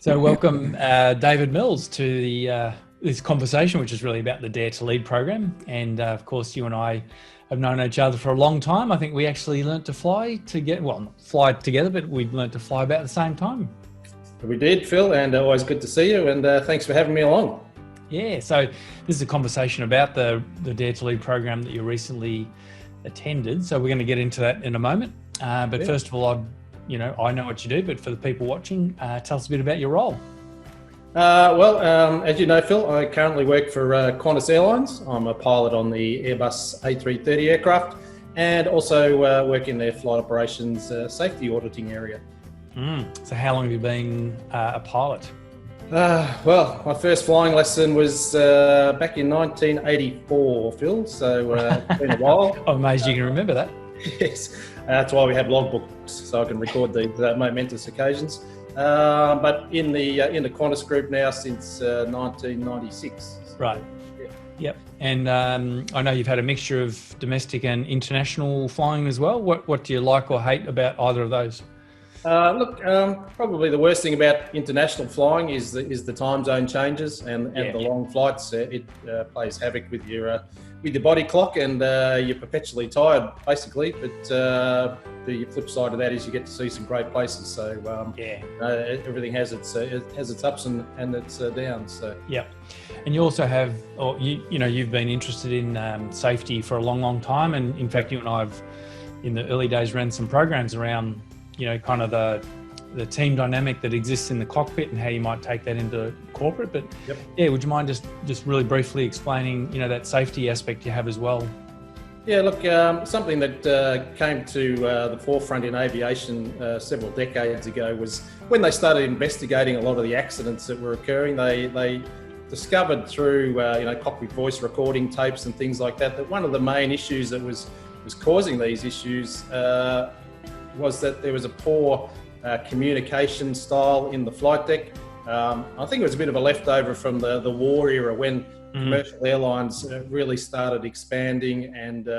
So welcome, David Mills, to this conversation, which is really about the Dare to Lead program. And of course, you and I have known each other for a long time. I think we actually learnt to fly together. Well, not fly together, but we learnt to fly about the same time. We did, Phil, and always good to see you. And thanks for having me along. Yeah. So this is a conversation about the Dare to Lead program that you recently attended. So we're going to get into that in a moment. But first of all, I know what you do, but for the people watching, tell us a bit about your role. As you know, Phil, I currently work for Qantas Airways. I'm a pilot on the Airbus A330 aircraft and also work in their flight operations safety auditing area. So how long have you been a pilot? My first flying lesson was back in 1984, Phil, so it's been a while. I'm amazed you can remember that. Yes, that's why we have logbooks, so I can record the momentous occasions. But in the Qantas group now since 1996. Right. Yeah. Yep. And I know you've had a mixture of domestic and international flying as well. What do you like or hate about either of those? Probably the worst thing about international flying is the time zone changes and the long flights. It plays havoc with your body clock, and you're perpetually tired, basically. But the flip side of that is you get to see some great places. So everything has its ups and its downs. So yeah, and you also have, you've been interested in safety for a long time, and in fact, you and I have in the early days ran some programs around kind of the team dynamic that exists in the cockpit and how you might take that into corporate. But would you mind just really briefly explaining, that safety aspect you have as well? Yeah, look, something that came to the forefront in aviation several decades ago was when they started investigating a lot of the accidents that were occurring. They discovered through cockpit voice recording tapes and things like that one of the main issues that was causing these issues was that there was a poor communication style in the flight deck. I think it was a bit of a leftover from the war era when commercial airlines really started expanding and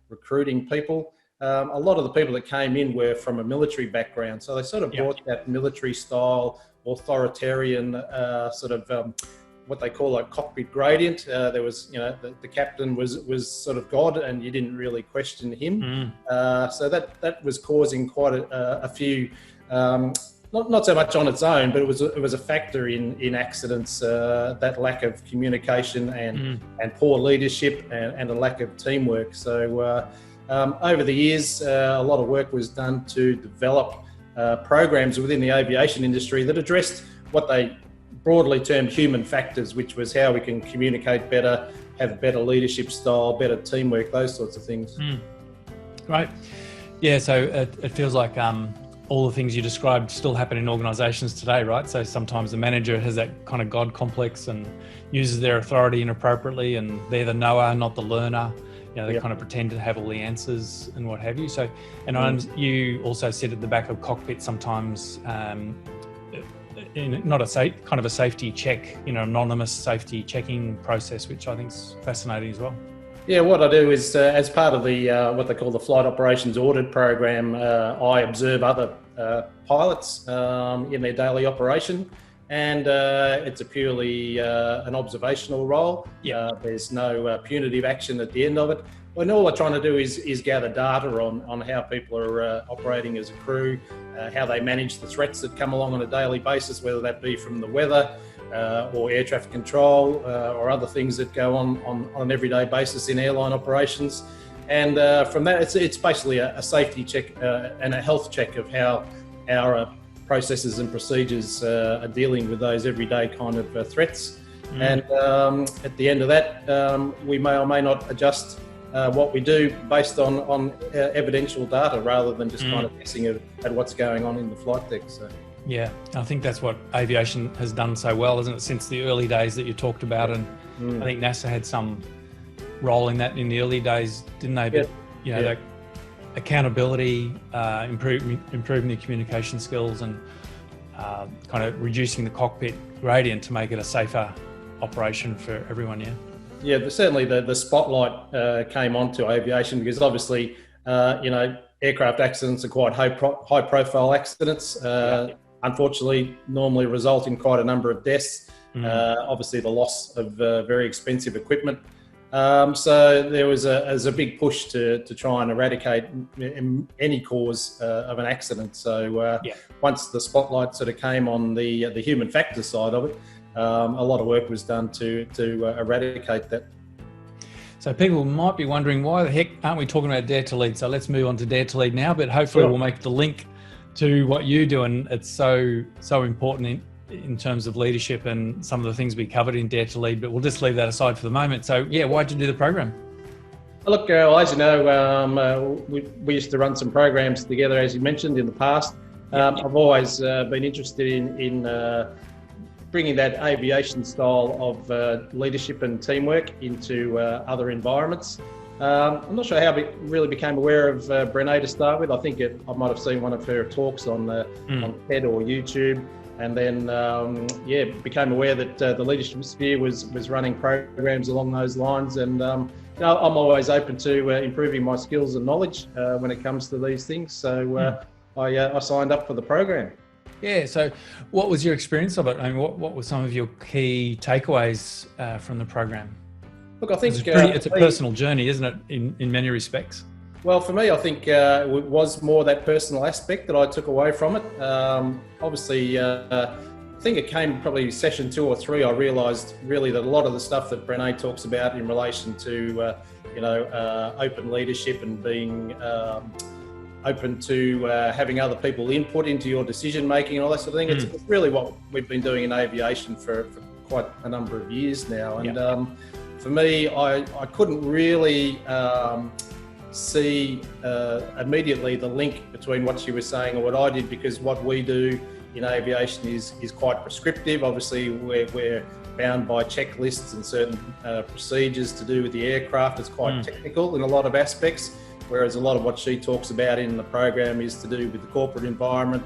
recruiting people. A lot of the people that came in were from a military background, so they sort of brought that military style, authoritarian what they call a cockpit gradient. There was, the captain was sort of God, and you didn't really question him. So that was causing quite a few, not so much on its own, but it was a factor in accidents. That lack of communication and poor leadership and a lack of teamwork. So over the years, a lot of work was done to develop programs within the aviation industry that addressed what they broadly termed human factors, which was how we can communicate better, have better leadership style, better teamwork, those sorts of things. Right. Yeah, so it feels like all the things you described still happen in organisations today, right? So sometimes the manager has that kind of God complex and uses their authority inappropriately, and they're the knower, not the learner. They kind of pretend to have all the answers and what have you. So, and you also sit at the back of cockpit sometimes, not a kind of a safety check, anonymous safety checking process, which I think is fascinating as well. Yeah, what I do is as part of the what they call the flight operations audit program, I observe other pilots in their daily operation, and it's a purely an observational role. There's no punitive action at the end of it. And all we're trying to do is gather data on how people are operating as a crew, how they manage the threats that come along on a daily basis, whether that be from the weather or air traffic control or other things that go on an everyday basis in airline operations. And from that, it's basically a safety check and a health check of how our processes and procedures are dealing with those everyday kind of threats. And at the end of that, we may or may not adjust what we do based on evidential data rather than just kind of guessing at what's going on in the flight deck. So. Yeah, I think that's what aviation has done so well, isn't it, since the early days that you talked about. And I think NASA had some role in that in the early days, didn't they? But, that accountability, improving the communication skills and kind of reducing the cockpit gradient to make it a safer operation for everyone, Yeah, but certainly the spotlight came onto aviation because obviously, aircraft accidents are quite high profile accidents. unfortunately normally result in quite a number of deaths. Obviously the loss of very expensive equipment. So there was a big push to try and eradicate any cause of an accident. So once the spotlight sort of came on the human factor side of it, a lot of work was done to eradicate that. So people might be wondering, why the heck aren't we talking about Dare to Lead? So let's move on to Dare to Lead now, but hopefully we'll make the link to what you do. And it's so important in terms of leadership and some of the things we covered in Dare to Lead, but we'll just leave that aside for the moment. So why'd you do the program? Look, well, as you know, we used to run some programs together, as you mentioned, in the past. I've always been interested in bringing that aviation style of leadership and teamwork into other environments. I'm not sure how I really became aware of Brené to start with. I think I might have seen one of her talks on TED or YouTube, and then became aware that the leadership sphere was running programs along those lines. And I'm always open to improving my skills and knowledge when it comes to these things. So I signed up for the program. Yeah. So what was your experience of it? I mean, what were some of your key takeaways from the program? Look, I think it's a personal journey, isn't it, in many respects? Well, for me, I think it was more that personal aspect that I took away from it. Obviously, I think it came probably session 2 or 3. I realised really that a lot of the stuff that Brené talks about in relation to, open leadership and being open to having other people input into your decision making and all that sort of thing. It's really what we've been doing in aviation for quite a number of years now. And for me, I couldn't really see immediately the link between what she was saying and what I did, because what we do in aviation is quite prescriptive. Obviously, we're bound by checklists and certain procedures to do with the aircraft. It's quite technical in a lot of aspects, whereas a lot of what she talks about in the program is to do with the corporate environment,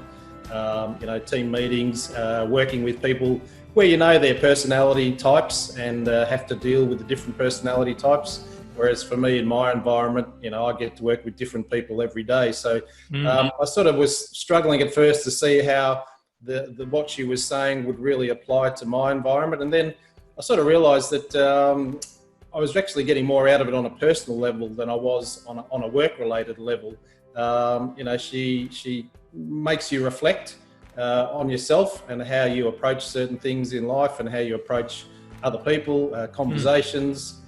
team meetings, working with people where their personality types and have to deal with the different personality types. Whereas for me, in my environment, I get to work with different people every day. So I sort of was struggling at first to see how what she was saying would really apply to my environment. And then I sort of realised that I was actually getting more out of it on a personal level than I was on a work-related level. She makes you reflect on yourself and how you approach certain things in life and how you approach other people, conversations,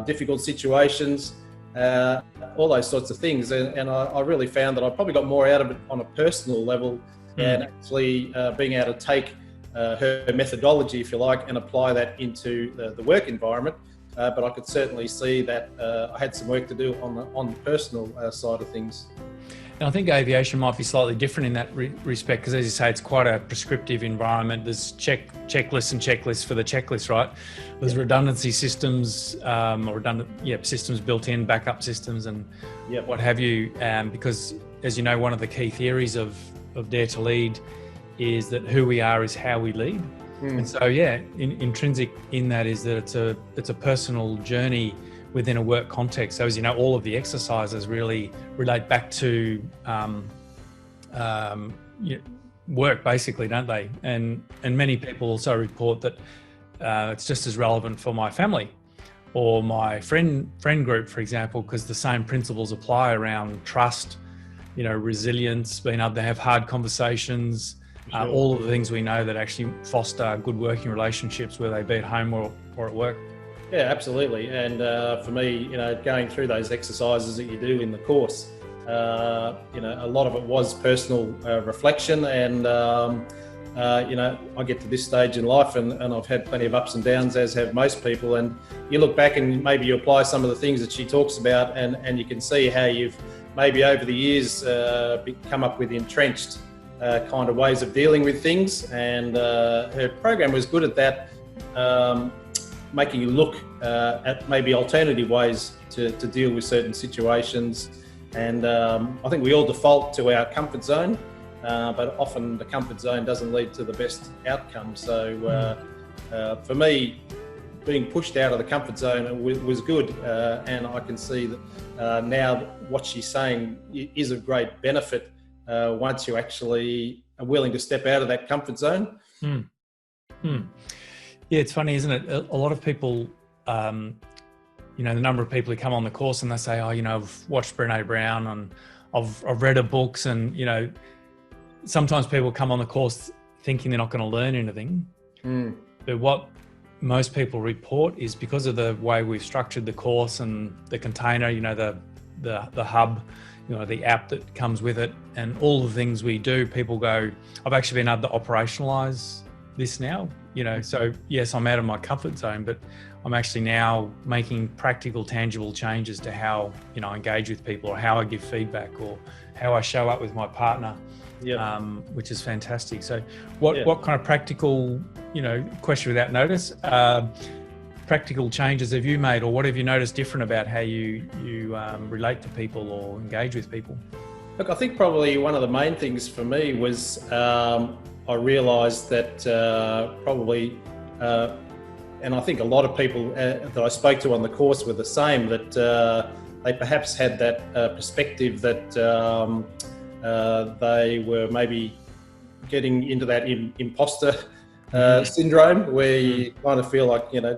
difficult situations, all those sorts of things. And I really found that I probably got more out of it on a personal level and actually being able to take her methodology, if you like, and apply that into the work environment. But I could certainly see that I had some work to do on the personal side of things. And I think aviation might be slightly different in that respect, because as you say, it's quite a prescriptive environment. There's checklists for the checklist, right? There's redundancy systems systems built in, backup systems and what have you. Because as you know, one of the key theories of Dare to Lead is that who we are is how we lead. And so, intrinsic in that is that it's a personal journey within a work context. So as you know, all of the exercises really relate back to work, basically, don't they? And many people also report that it's just as relevant for my family or my friend group, for example, because the same principles apply around trust, resilience, being able to have hard conversations. All of the things we know that actually foster good working relationships, whether they be at home or at work. Yeah, absolutely. And for me, going through those exercises that you do in the course, a lot of it was personal reflection. And, I get to this stage in life and I've had plenty of ups and downs, as have most people. And you look back and maybe you apply some of the things that she talks about and you can see how you've maybe over the years come up with entrenched kind of ways of dealing with things. And her program was good at that, making you look at maybe alternative ways to deal with certain situations. And I think we all default to our comfort zone, but often the comfort zone doesn't lead to the best outcome. So for me, being pushed out of the comfort zone was good. And I can see that now what she's saying is of great benefit once you actually willing to step out of that comfort zone. Mm. Mm. Yeah, it's funny, isn't it? A lot of people, you know, the number of people who come on the course and they say, oh, you know, I've watched Brené Brown and I've read her books, and, you know, sometimes people come on the course thinking they're not going to learn anything. But what most people report is, because of the way we've structured the course and the container, you know, the hub, you know, the app that comes with it, and all the things we do, people go, I've actually been able to operationalize this now, you know. So yes, I'm out of my comfort zone, but I'm actually now making practical, tangible changes to how, you know, I engage with people, or how I give feedback, or how I show up with my partner. Which is fantastic. So what kind of practical, you know, question without notice, practical changes have you made, or what have you noticed different about how you relate to people or engage with people? Look, I think probably one of the main things for me was I realised that probably, and I think a lot of people that I spoke to on the course were the same, that they perhaps had that perspective that they were maybe getting into that imposter syndrome, where you kind of feel like, you know,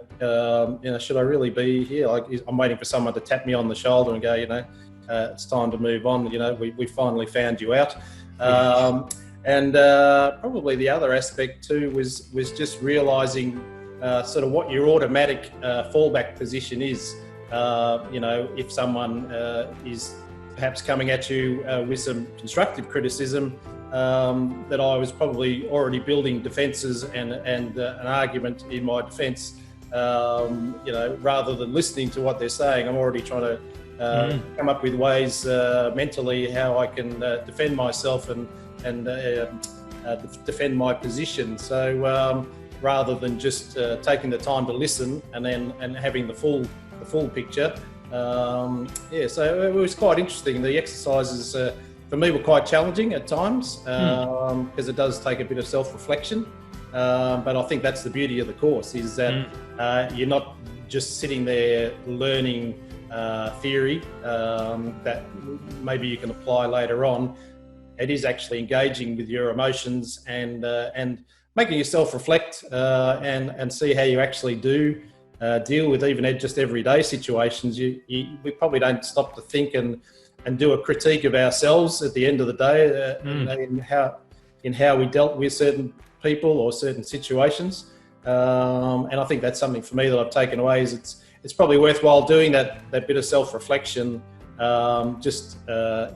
should I really be here? Like, I'm waiting for someone to tap me on the shoulder and go, you know, it's time to move on. You know, we finally found you out. And probably the other aspect too was just realising sort of what your automatic fallback position is. You know, if someone is perhaps coming at you with some constructive criticism, that I was probably already building defences and an argument in my defence. You know, rather than listening to what they're saying, I'm already trying to come up with ways mentally how I can defend myself and defend my position. So rather than just taking the time to listen and having the full picture. So it was quite interesting. The exercises for me were quite challenging at times, because it does take a bit of self-reflection. But I think that's the beauty of the course, is that you're not just sitting there learning theory that maybe you can apply later on. It is actually engaging with your emotions and making yourself reflect and see how you actually do deal with even just everyday situations. We probably don't stop to think and do a critique of ourselves at the end of the day, you know, in how we dealt with certain people or certain situations. And I think that's something for me that I've taken away, is it's probably worthwhile doing that bit of self-reflection, just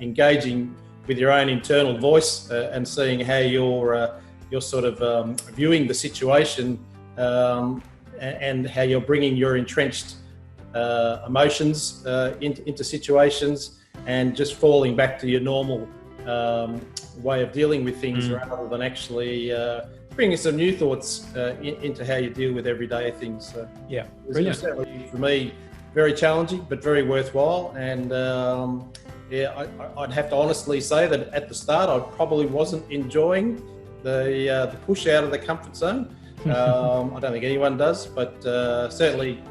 engaging with your own internal voice and seeing how you're sort of viewing the situation, and how you're bringing your entrenched emotions into situations, and just falling back to your normal way of dealing with things, rather than actually bringing some new thoughts into how you deal with everyday things. So, yeah, it was certainly for me very challenging, but very worthwhile. And I'd have to honestly say that at the start I probably wasn't enjoying the push out of the comfort zone. I don't think anyone does, but certainly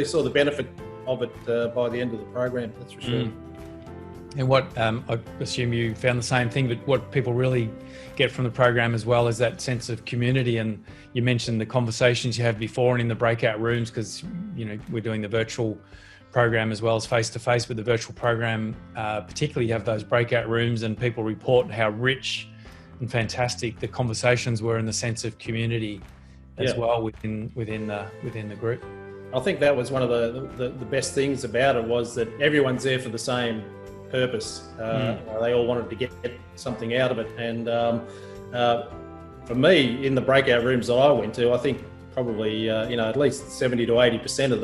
saw the benefit of it by the end of the program, that's for sure. And what I assume you found the same thing, but what people really get from the program as well is that sense of community. And you mentioned the conversations you have before and in the breakout rooms, because, you know, we're doing the virtual program as well as face-to-face, but the virtual program particularly, you have those breakout rooms and people report how rich and fantastic the conversations were in the sense of community as well within the group. I think that was one of the best things about it, was that everyone's there for the same purpose. They all wanted to get something out of it. And for me, in the breakout rooms that I went to, I think probably you know, at least 70 to 80% of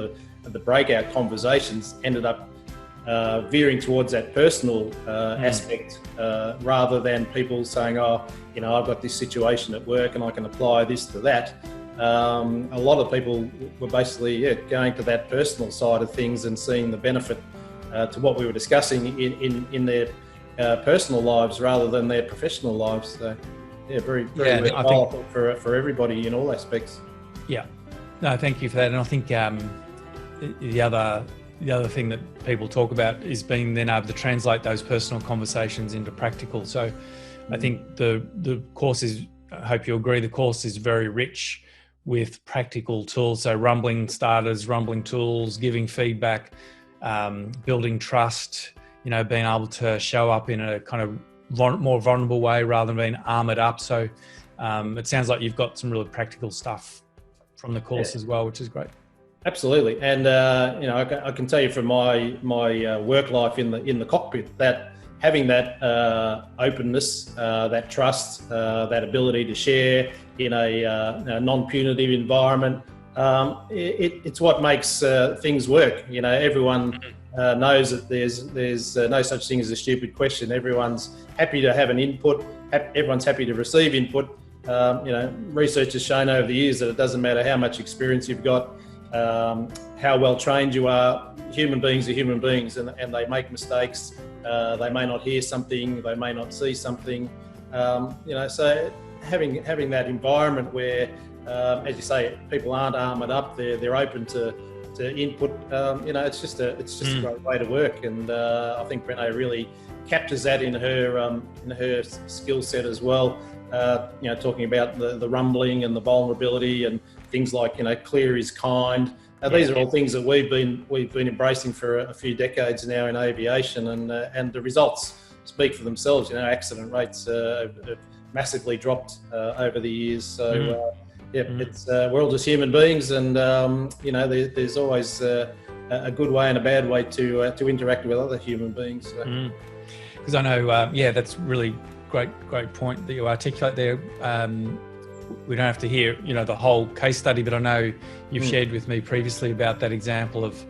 the breakout conversations ended up veering towards that personal aspect, rather than people saying, oh, you know, I've got this situation at work and I can apply this to that. A lot of people were basically going to that personal side of things and seeing the benefit to what we were discussing in their personal lives rather than their professional lives. So, very worthwhile for everybody in all aspects. Yeah, no, thank you for that. And I think the other thing that people talk about is being then able to translate those personal conversations into practical. So I think the course is, I hope you agree, the course is very rich with practical tools. So rumbling starters, rumbling tools, giving feedback, building trust, being able to show up in a kind of more vulnerable way rather than being armored up. So it sounds like you've got some really practical stuff from the course as well, which is great. Absolutely, and I can tell you from my work life in the cockpit that having that openness, that trust, that ability to share in a non-punitive environment, it's what makes things work. Everyone knows that there's no such thing as a stupid question. Everyone's happy to have an input. Everyone's happy to receive input. Research has shown over the years that it doesn't matter how much experience you've got, how well trained you are. Human beings are human beings, and they make mistakes. They may not hear something, they may not see something. So having that environment where, as you say, people aren't armoured up, they're open to input. It's just a great way to work, and I think Brené really captures that in her skill set as well. Talking about the rumbling and the vulnerability and things like clear is kind. These are all things that we've been embracing for a few decades now in aviation, and the results speak for themselves. Accident rates have massively dropped over the years. So it's we're all just human beings, and there's always a good way and a bad way to interact with other human beings. Because I know, that's really great point that you articulate there. We don't have to hear, the whole case study, but I know you've shared with me previously about that example of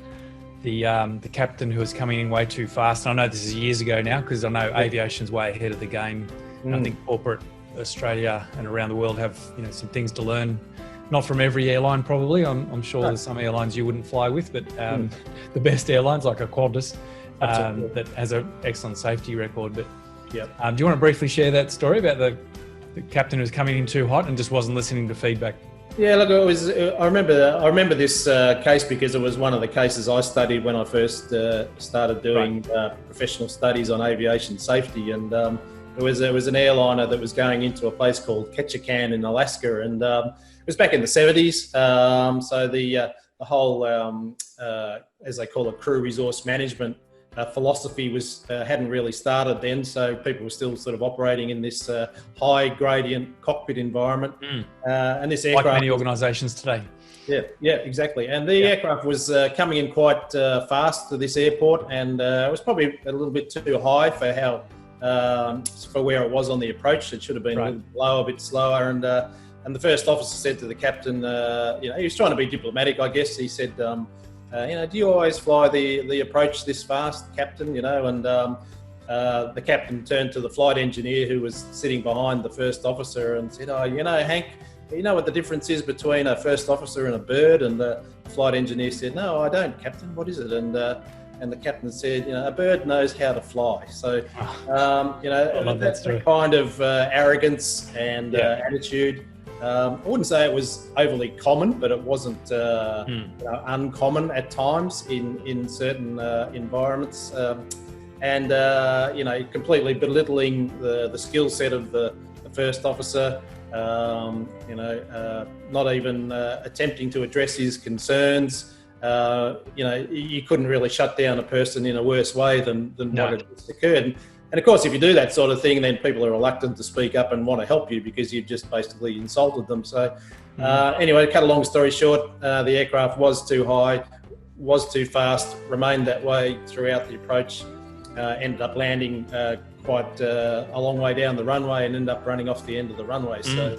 the captain who was coming in way too fast. And I know this is years ago now, because I know aviation's way ahead of the game. I think corporate Australia and around the world have, some things to learn. Not from every airline, probably. I'm sure there's some airlines you wouldn't fly with, but the best airlines like a Qantas that has an excellent safety record. But do you want to briefly share that story about the captain who was coming in too hot and just wasn't listening to feedback? Yeah, look, it was. I remember this case because it was one of the cases I studied when I first started doing professional studies on aviation safety, and it was an airliner that was going into a place called Ketchikan in Alaska, and it was back in the 70s. So the whole, as they call it, crew resource management philosophy hadn't really started then, so people were still sort of operating in this high gradient cockpit environment. And this aircraft, like many organisations today. Yeah, exactly. And the aircraft was coming in quite fast to this airport, and it was probably a little bit too high for for where it was on the approach. It should have been a little lower, a bit slower. And the first officer said to the captain, he was trying to be diplomatic, I guess. He said, do you always fly the approach this fast, Captain? And the captain turned to the flight engineer who was sitting behind the first officer and said, Hank, you know what the difference is between a first officer and a bird? And the flight engineer said, no, I don't, Captain. What is it? And the captain said, a bird knows how to fly. So, that's the kind of arrogance and attitude. I wouldn't say it was overly common, but it wasn't uncommon at times in certain environments, and completely belittling the skill set of the first officer. Not even attempting to address his concerns. You couldn't really shut down a person in a worse way than what had just occurred. And of course, if you do that sort of thing, then people are reluctant to speak up and want to help you because you've just basically insulted them. So anyway, to cut a long story short, the aircraft was too high, was too fast, remained that way throughout the approach, ended up landing quite a long way down the runway and ended up running off the end of the runway. So,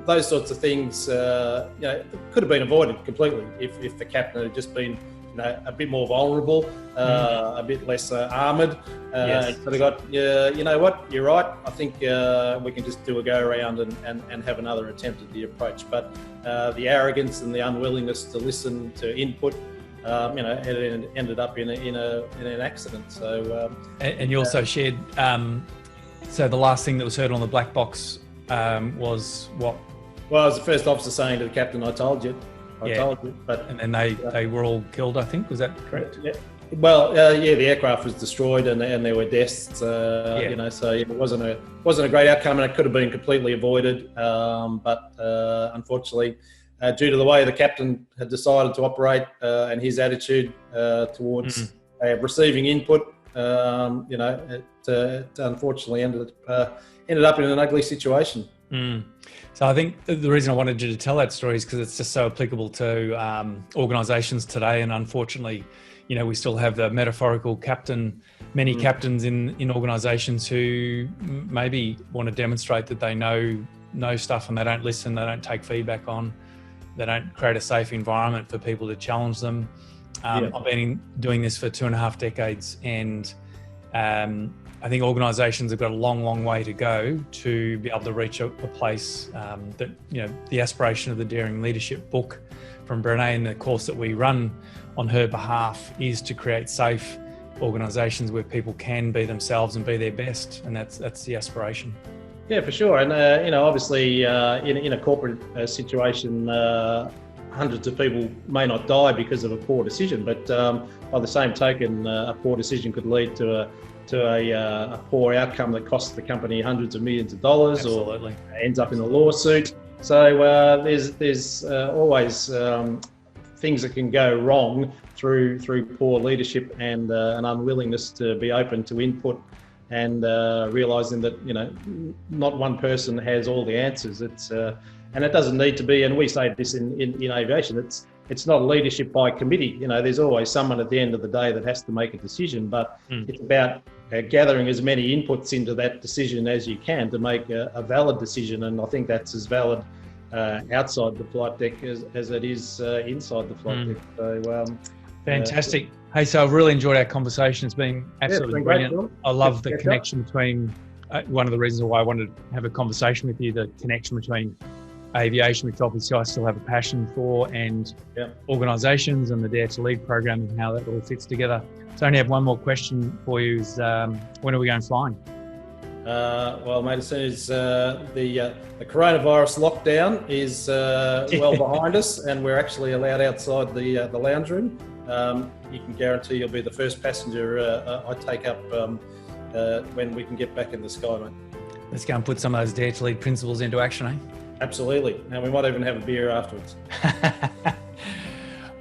those sorts of things, could have been avoided completely if the captain had just been a bit more vulnerable, a bit less armoured. But I got, you know what, you're right. I think we can just do a go around and have another attempt at the approach. But the arrogance and the unwillingness to listen to input, it ended up in an accident. So and you also shared. So the last thing that was heard on the black box was what? Well, it was the first officer saying to the captain, "I told you." I told you, but and then they were all killed. I think, was that correct? The aircraft was destroyed and there were deaths. So it wasn't a great outcome, and it could have been completely avoided. But unfortunately, due to the way the captain had decided to operate and his attitude towards receiving input, it unfortunately ended up in an ugly situation. So I think the reason I wanted you to tell that story is because it's just so applicable to organisations today, and unfortunately, we still have the metaphorical captain, many captains in organisations who maybe want to demonstrate that they know stuff and they don't listen, they don't take feedback on, they don't create a safe environment for people to challenge them. I've been doing this for 2.5 decades, and I think organisations have got a long way to go to be able to reach a place that, the aspiration of the Daring Leadership book from Brené and the course that we run on her behalf is to create safe organisations where people can be themselves and be their best, and that's the aspiration. Yeah, for sure. And obviously, in a corporate situation, hundreds of people may not die because of a poor decision, but by the same token, a poor decision could lead to a poor outcome that costs the company hundreds of millions of dollars. Absolutely. Or ends up in a lawsuit. So there's always things that can go wrong through poor leadership and an unwillingness to be open to input, and realising that not one person has all the answers. And it doesn't need to be. And we say this in aviation. It's not leadership by committee. There's always someone at the end of the day that has to make a decision, but it's about gathering as many inputs into that decision as you can to make a valid decision. And I think that's as valid outside the flight deck as it is inside the flight deck. So, fantastic. Hey, so I've really enjoyed our conversation. It's been absolutely brilliant. Great, I love the connection between, one of the reasons why I wanted to have a conversation with you, the connection between aviation, which obviously I still have a passion for, and organisations and the Dare to Lead program and how that all fits together. So I only have one more question for you, is when are we going flying? Well, mate, as soon as the coronavirus lockdown is well behind us and we're actually allowed outside the lounge room, you can guarantee you'll be the first passenger I take up when we can get back in the sky, mate. Let's go and put some of those Dare to Lead principles into action, eh? Absolutely. And we might even have a beer afterwards.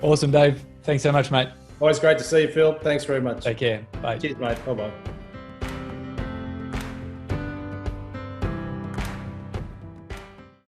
Awesome, Dave. Thanks so much, mate. Always great to see you, Phil. Thanks very much. Take care. Bye. Cheers, mate. Bye-bye.